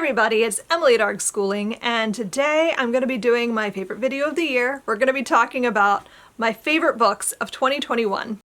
everybody, it's Emily at Arg Schooling, and today I'm going to be doing my favorite video of the year. We're going to be talking about my favorite books of 2021.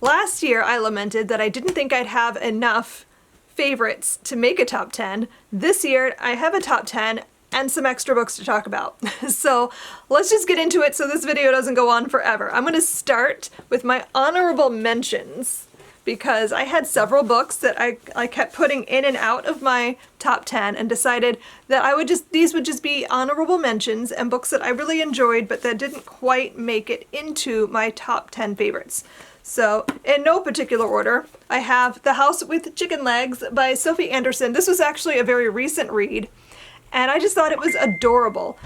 Last year I lamented that I didn't think I'd have enough favorites to make a top 10. This year I have a top 10 and some extra books to talk about. So let's just get into it so this video doesn't go on forever. I'm going to start with my honorable mentions because I had several books that I kept putting in and out of my top 10 and decided that these would just be honorable mentions and books that I really enjoyed but that didn't quite make it into my top 10 favorites. So, in no particular order, I have The House with Chicken Legs by Sophie Anderson. This was actually a very recent read, and I just thought it was adorable.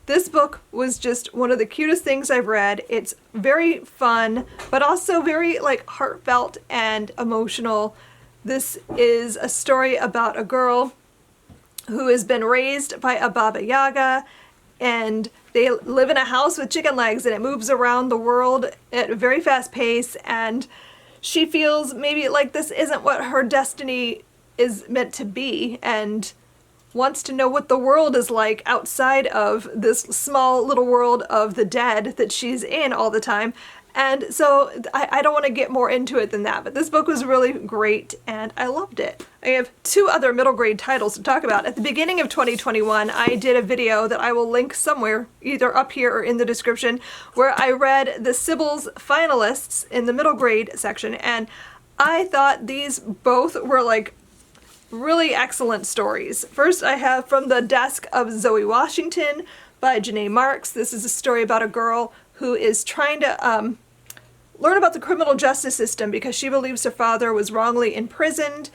This book was just one of the cutest things I've read. It's very fun, but also very heartfelt and emotional. This is a story about a girl who has been raised by a Baba Yaga, and they live in a house with chicken legs, and it moves around the world at a very fast pace, and she feels maybe like this isn't what her destiny is meant to be, and wants to know what the world is like outside of this small little world of the dead that she's in all the time. And so I don't want to get more into it than that, but this book was really great and I loved it. I have two other middle grade titles to talk about. At the beginning of 2021, I did a video that I will link somewhere, either up here or in the description, where I read the Sybil's finalists in the middle grade section, and I thought these both were really excellent stories. First, I have From the Desk of Zoe Washington by Janae Marks. This is a story about a girl who is trying to learn about the criminal justice system because she believes her father was wrongly imprisoned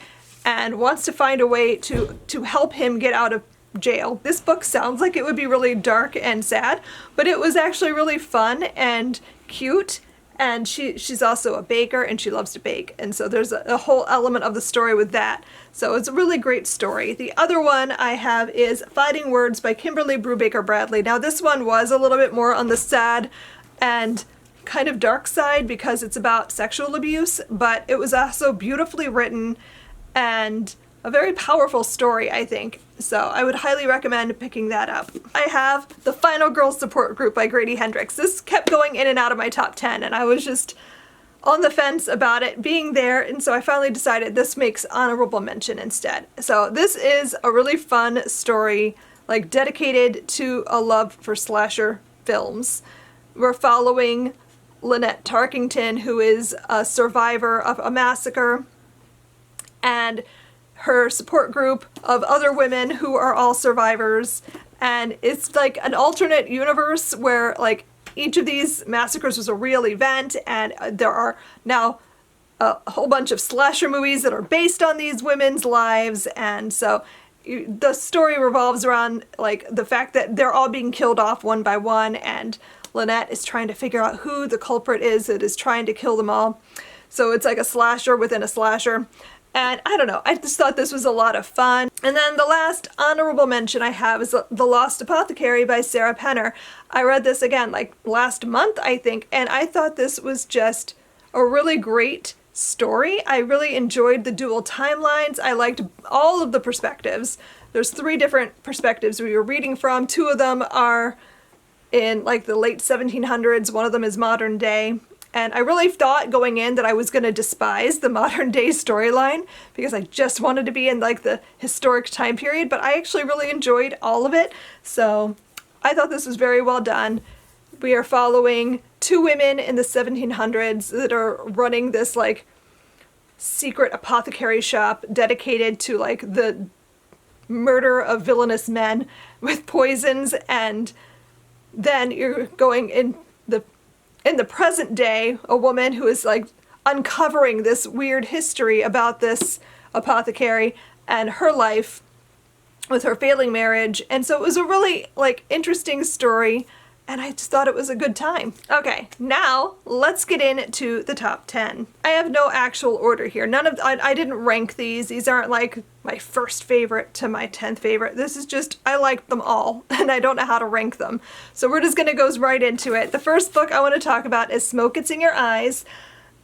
and wants to find a way to help him get out of jail. This book sounds like it would be really dark and sad, but it was actually really fun and cute. And she's also a baker and she loves to bake. And so there's a whole element of the story with that. So it's a really great story. The other one I have is Fighting Words by Kimberly Brubaker Bradley. Now this one was a little bit more on the sad and kind of dark side because it's about sexual abuse, but it was also beautifully written and a very powerful story, I think. So I would highly recommend picking that up. I have The Final Girls Support Group by Grady Hendrix. This kept going in and out of my top 10, and I was just on the fence about it being there, and so I finally decided this makes honorable mention instead. So this is a really fun story, dedicated to a love for slasher films. We're following Lynette Tarkington, who is a survivor of a massacre, and her support group of other women who are all survivors, and it's like an alternate universe where each of these massacres was a real event, and there are now a whole bunch of slasher movies that are based on these women's lives, and so the story revolves around the fact that they're all being killed off one by one, and Lynette is trying to figure out who the culprit is that is trying to kill them all. So it's like a slasher within a slasher. And I don't know, I just thought this was a lot of fun. And then the last honorable mention I have is The Lost Apothecary by Sarah Penner. I read this again last month, I think, and I thought this was just a really great story. I really enjoyed the dual timelines. I liked all of the perspectives. There's 3 different perspectives we were reading from. 2 of them are in the late 1700s. One of them is modern day. And I really thought going in that I was going to despise the modern day storyline because I just wanted to be in the historic time period, but I actually really enjoyed all of it. So I thought this was very well done. We are following 2 women in the 1700s that are running this secret apothecary shop dedicated to the murder of villainous men with poisons, and then you're going in the present day, a woman who is uncovering this weird history about this apothecary and her life with her failing marriage. And so it was a really interesting story, and I just thought it was a good time. Okay, now let's get into the top 10. I have no actual order here. I didn't rank these. These aren't like my first favorite to my 10th favorite. This is just, I liked them all, and I don't know how to rank them. So we're just gonna go right into it. The first book I want to talk about is Smoke It's in Your Eyes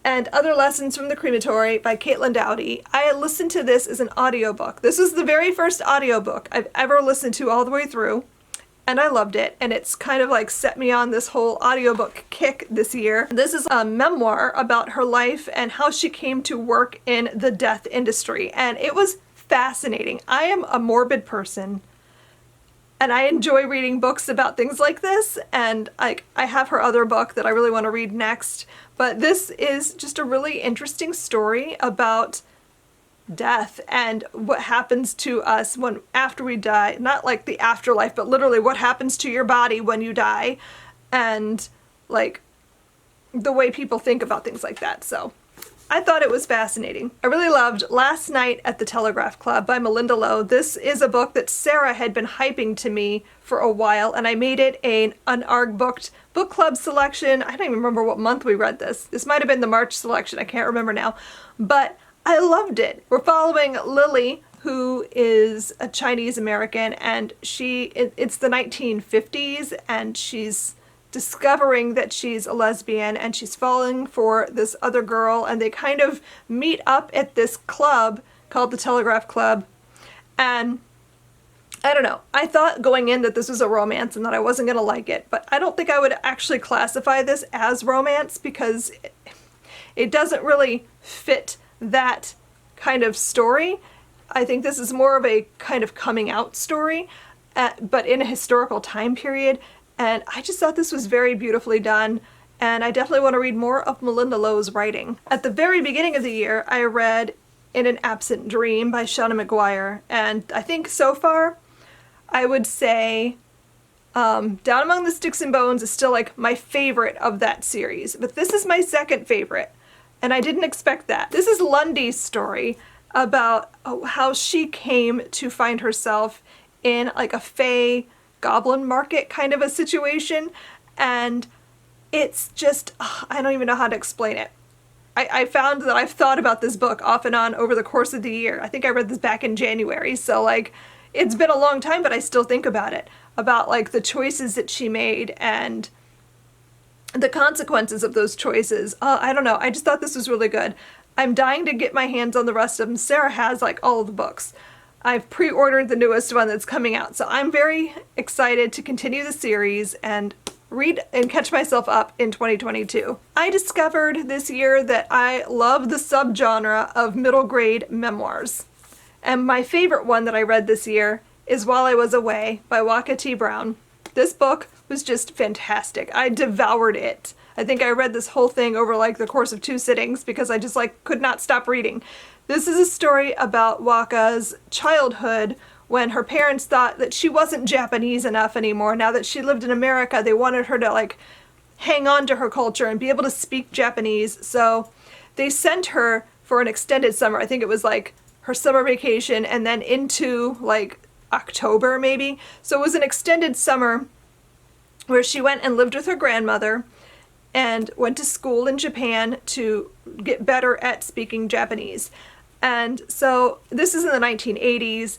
and Other Lessons from the Crematory by Caitlin Doughty. I listened to this as an audiobook. This was the very first audiobook I've ever listened to all the way through. And I loved it, and it's kind of like set me on this whole audiobook kick this year. This is a memoir about her life and how she came to work in the death industry, and it was fascinating. I am a morbid person, and I enjoy reading books about things like this, and I have her other book that I really want to read next, but this is just a really interesting story about death and what happens to us after we die. Not like the afterlife, but literally what happens to your body when you die, and like the way people think about things like that. So I thought it was fascinating. I really loved Last Night at the Telegraph Club by Melinda Lowe. This is a book that Sarah had been hyping to me for a while, and I made it an ARG booked book club selection. I don't even remember what month we read this. This might have been the March selection. I can't remember now, but I loved it. We're following Lily, who is a Chinese American, and it's the 1950s, and she's discovering that she's a lesbian, and she's falling for this other girl, and they kind of meet up at this club called the Telegraph Club. And I don't know, I thought going in that this was a romance and that I wasn't gonna like it, but I don't think I would actually classify this as romance, because it doesn't really fit that kind of story. I think this is more of a kind of coming out story, but in a historical time period. And I just thought this was very beautifully done, and I definitely want to read more of Melinda Lowe's writing. At the very beginning of the year, I read In an Absent Dream by Shauna McGuire, and I think so far, I would say Down Among the Sticks and Bones is still like my favorite of that series, but this is my second favorite. And I didn't expect that. This is Lundy's story about how she came to find herself in like a fae goblin market kind of a situation. And it's just, I don't even know how to explain it. I found that I've thought about this book off and on over the course of the year. I think I read this back in January. So like, it's been a long time, but I still think about it. About like the choices that she made and the consequences of those choices. I don't know. I just thought this was really good. I'm dying to get my hands on the rest of them. Sarah has like all of the books. I've pre-ordered the newest one that's coming out. So I'm very excited to continue the series and read and catch myself up in 2022. I discovered this year that I love the subgenre of middle grade memoirs. And my favorite one that I read this year is While I Was Away by Waka T. Brown. This book was just fantastic. I devoured it. I think I read this whole thing over like the course of 2 sittings because I just like could not stop reading. This is a story about Waka's childhood when her parents thought that she wasn't Japanese enough anymore. Now that she lived in America, they wanted her to like hang on to her culture and be able to speak Japanese. So they sent her for an extended summer. I think it was like her summer vacation and then into like October maybe. So it was an extended summer where she went and lived with her grandmother and went to school in Japan to get better at speaking Japanese. And so this is in the 1980s,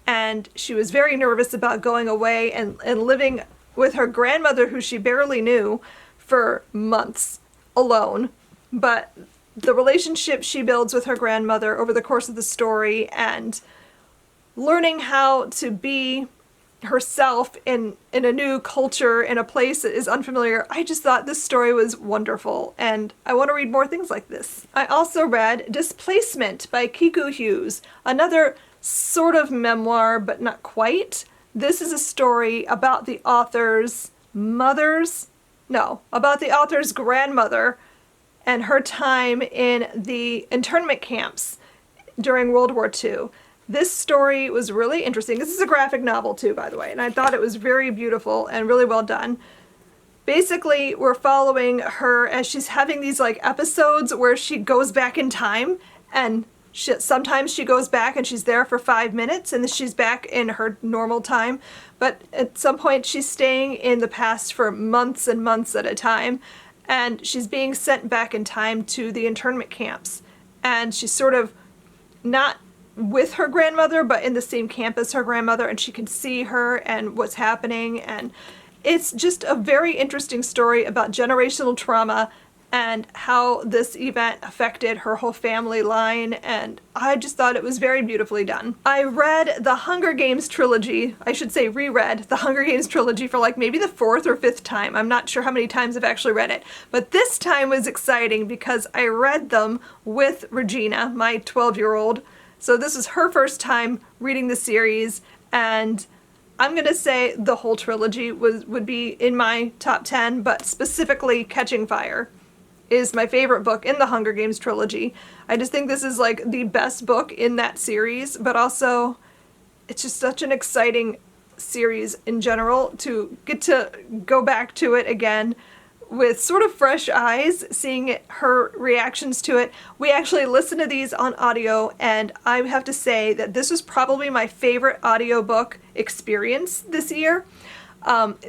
and she was very nervous about going away and living with her grandmother, who she barely knew, for months alone. But the relationship she builds with her grandmother over the course of the story, and learning how to be herself in a new culture, in a place that is unfamiliar. I just thought this story was wonderful, and I want to read more things like this. I also read Displacement by Kiku Hughes, another sort of memoir, but not quite. This is a story about the author's grandmother and her time in the internment camps during World War II. This story was really interesting. This is a graphic novel too, by the way, and I thought it was very beautiful and really well done. Basically, we're following her as she's having these like episodes where she goes back in time and Sometimes she goes back and she's there for 5 minutes and then she's back in her normal time. But at some point she's staying in the past for months and months at a time. And she's being sent back in time to the internment camps. And she's sort of not with her grandmother, but in the same camp as her grandmother, and she can see her and what's happening. And it's just a very interesting story about generational trauma and how this event affected her whole family line, and I just thought it was very beautifully done. I read the Hunger Games trilogy, I should say reread the Hunger Games trilogy for like maybe the 4th or 5th time. I'm not sure how many times I've actually read it, but this time was exciting because I read them with Regina, my 12-year-old. So this was her first time reading the series, and I'm gonna say the whole trilogy would be in my top 10, but specifically Catching Fire is my favorite book in the Hunger Games trilogy. I just think this is like the best book in that series, but also it's just such an exciting series in general to get to go back to it again with sort of fresh eyes, seeing her reactions to it. We actually listened to these on audio, and I have to say that this was probably my favorite audiobook experience this year.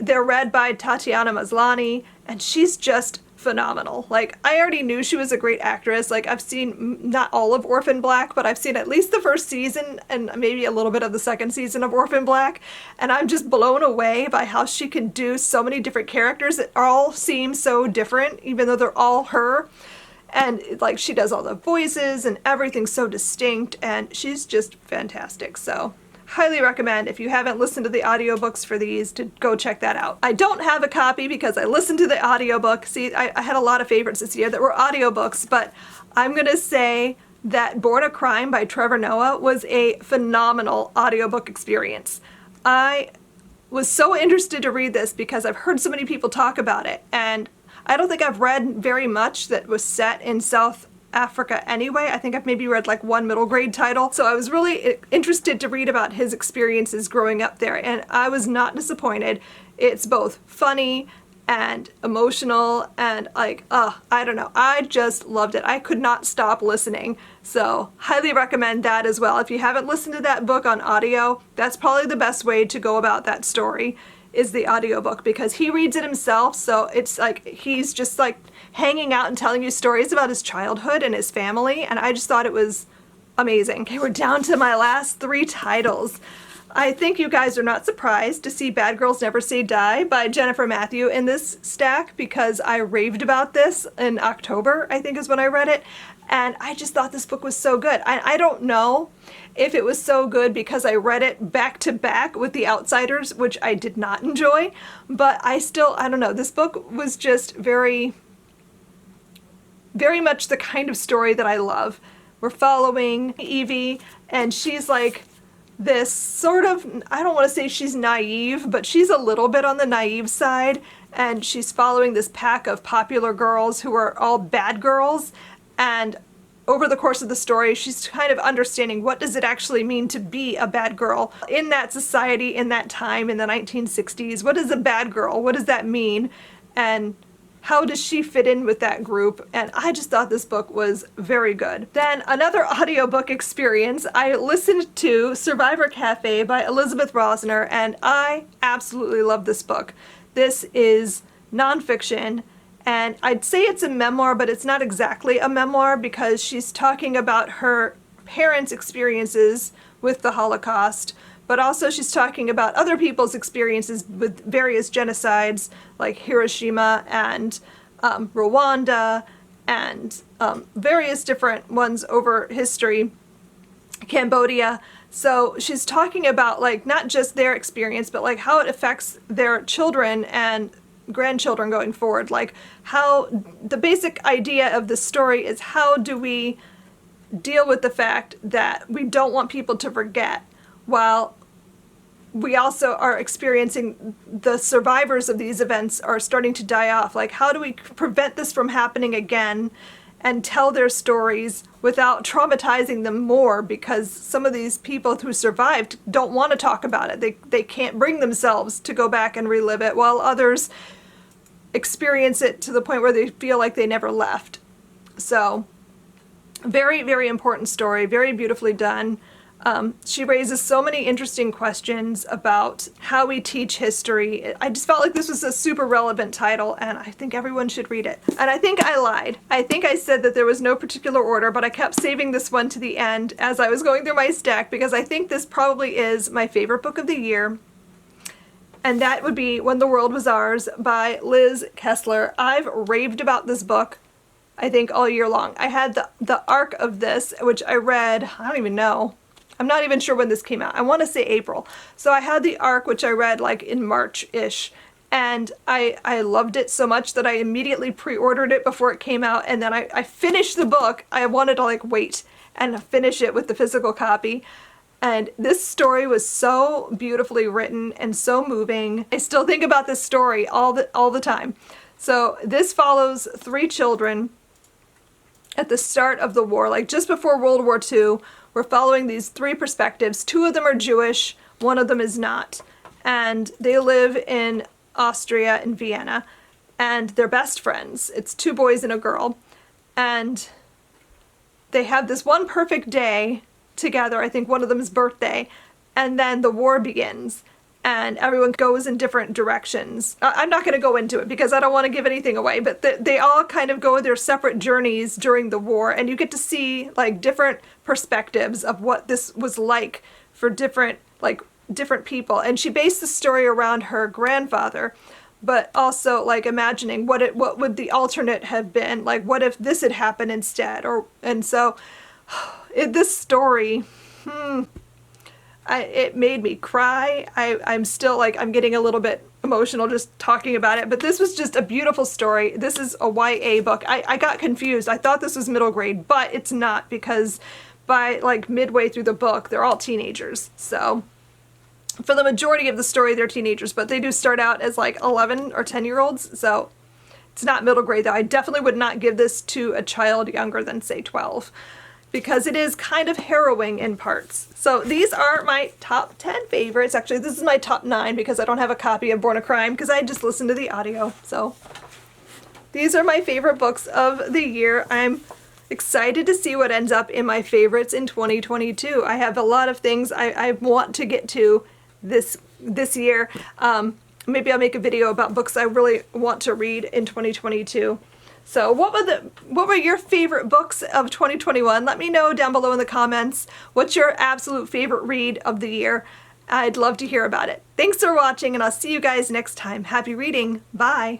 They're read by Tatiana Maslany, and she's just phenomenal. Like, I already knew she was a great actress. Like, I've seen not all of Orphan Black, but I've seen at least the first season and maybe a little bit of the second season of Orphan Black, and I'm just blown away by how she can do so many different characters that all seem so different, even though they're all her. And like, she does all the voices and everything's so distinct, and she's just fantastic. So highly recommend, if you haven't listened to the audiobooks for these, to go check that out. I don't have a copy because I listened to the audiobook. See, I had a lot of favorites this year that were audiobooks, but I'm gonna say that Born a Crime by Trevor Noah was a phenomenal audiobook experience. I was so interested to read this because I've heard so many people talk about it, and I don't think I've read very much that was set in South Africa anyway. I think I've maybe read like one middle grade title. So I was really interested to read about his experiences growing up there, and I was not disappointed. It's both funny and emotional and like, I don't know. I just loved it. I could not stop listening. So highly recommend that as well. If you haven't listened to that book on audio, that's probably the best way to go about that story, is the audiobook, because he reads it himself. So it's like he's just like hanging out and telling you stories about his childhood and his family, and I just thought it was amazing. Okay, we're down to my last 3 titles. I think you guys are not surprised to see Bad Girls Never Say Die by Jennifer Matthew in this stack, because I raved about this in October, I think is when I read it, and I just thought this book was so good. I don't know if it was so good because I read it back to back with The Outsiders, which I did not enjoy, but I don't know, this book was just very much the kind of story that I love. We're following Evie, and she's like this sort of, I don't want to say she's naive, but she's a little bit on the naive side, and she's following this pack of popular girls who are all bad girls, and over the course of the story, she's kind of understanding what does it actually mean to be a bad girl in that society, in that time, in the 1960s. What is a bad girl? What does that mean? And how does she fit in with that group? And I just thought this book was very good. Then another audiobook experience, I listened to Survivor Cafe by Elizabeth Rosner, and I absolutely love this book. This is nonfiction, and I'd say it's a memoir, but it's not exactly a memoir because she's talking about her parents' experiences with the Holocaust, but also she's talking about other people's experiences with various genocides like Hiroshima and Rwanda and various different ones over history, Cambodia. So she's talking about like not just their experience, but like how it affects their children and grandchildren going forward. Like how the basic idea of the story is, how do we deal with the fact that we don't want people to forget, while we also are experiencing the survivors of these events are starting to die off. Like, how do we prevent this from happening again and tell their stories without traumatizing them more, because some of these people who survived don't want to talk about it. They can't bring themselves to go back and relive it, while others experience it to the point where they feel like they never left. So Very, very important story, very beautifully done. She raises so many interesting questions about how we teach history. I just felt like this was a super relevant title, and I think everyone should read it. And I think I lied. I think I said that there was no particular order, but I kept saving this one to the end as I was going through my stack, because I think this probably is my favorite book of the year. And that would be When the World Was Ours by Liz Kessler. I've raved about this book, I think, all year long. I had the arc of this, which I read, I don't even know. I'm not even sure when this came out. I want to say April. So I had the arc, which I read like in March-ish. And I loved it so much that I immediately pre-ordered it before it came out. And then I finished the book. I wanted to like wait and finish it with the physical copy. And this story was so beautifully written and so moving. I still think about this story all the time. So this follows 3 children at the start of the war, like just before World War II. We're following these 3 perspectives. 2 of them are Jewish, 1 of them is not. And they live in Austria, in Vienna, and they're best friends. It's 2 boys and a girl. And they have this one perfect day together. I think one of them's birthday. And then the war begins. And everyone goes in different directions. I'm not going to go into it because I don't want to give anything away, but they all kind of go their separate journeys during the war, and you get to see like different perspectives of what this was like for different people. And she based the story around her grandfather, but also like imagining what would the alternate have been, like what if this had happened instead, and so this story, it made me cry. I'm still like, I'm getting a little bit emotional just talking about it, but this was just a beautiful story. This is a YA book. I got confused. I thought this was middle grade, but it's not, because by like midway through the book, they're all teenagers. So for the majority of the story, they're teenagers, but they do start out as like 11 or 10-year-olds. So it's not middle grade though. I definitely would not give this to a child younger than say 12. Because it is kind of harrowing in parts. So these are my top 10 favorites. Actually, this is my top 9 because I don't have a copy of Born a Crime because I just listened to the audio. So these are my favorite books of the year. I'm excited to see what ends up in my favorites in 2022. I have a lot of things I want to get to this year. Maybe I'll make a video about books I really want to read in 2022. So what were your favorite books of 2021? Let me know down below in the comments. What's your absolute favorite read of the year? I'd love to hear about it. Thanks for watching, and I'll see you guys next time. Happy reading. Bye.